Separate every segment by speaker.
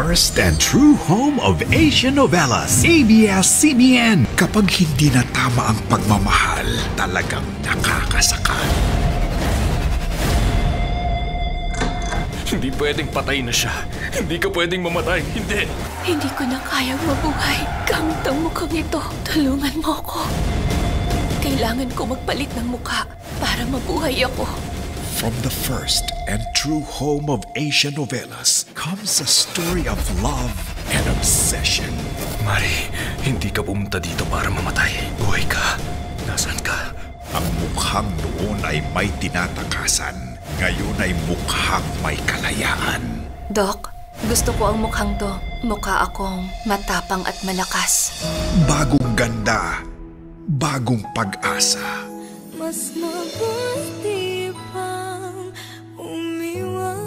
Speaker 1: first and true home of Asian novellas, ABS-CBN. Kapag hindi na tama ang pagmamahal, talagang nakakasakal.
Speaker 2: Hindi pwedeng patay na siya. Hindi ka pwedeng mamatay. Hindi.
Speaker 3: Hindi ko na kayang mabuhay gamit ang mukhang ito. Tulungan mo ako. Kailangan ko magpalit ng mukha para mabuhay ako.
Speaker 1: From the first and true home of Asian novellas comes a story of love and obsession.
Speaker 2: Mari, hindi ka pumunta dito para mamatay. Buhay ka. Nasaan ka?
Speaker 1: Ang mukhang noon ay may tinatakasan. Ngayon ay mukhang may kalayaan.
Speaker 3: Doc, gusto ko ang mukhang to. Mukha akong matapang at malakas.
Speaker 1: Bagong ganda, bagong pag-asa.
Speaker 4: Mas mabuti pang umiwas.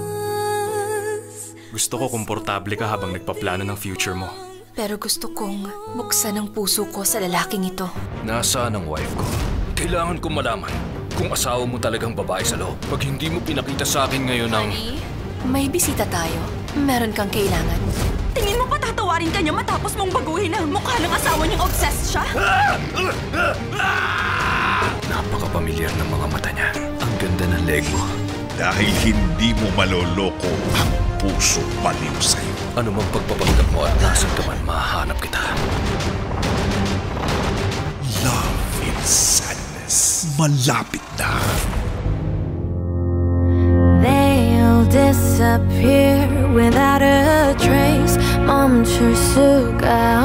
Speaker 2: Gusto ko komportable ka habang nagpaplano ng future mo.
Speaker 3: Pero gusto kong buksan ang puso ko sa lalaking ito.
Speaker 2: Nasaan ang wife ko? Kailangan kong malaman kung asawa mo talagang babae sa loob. Pag hindi mo pinakita sa akin ngayon ng...
Speaker 3: Honey, may bisita tayo. Meron kang kailangan.
Speaker 4: Tingin mo patatawarin ka niya matapos mong baguhin ang mukha ng asawa niyang obsessed siya?
Speaker 2: Napaka-pamilyar ng mga mata niya. Ang ganda ng leg mo.
Speaker 1: Dahil hindi mo maloloko ang puso baliw sa'yo.
Speaker 2: Ano mang pagpapanggap mo at nasan ka man, mahahanap kita.
Speaker 1: Love in sadness. Malapit na.
Speaker 4: They'll disappear without a trace 멈출 수가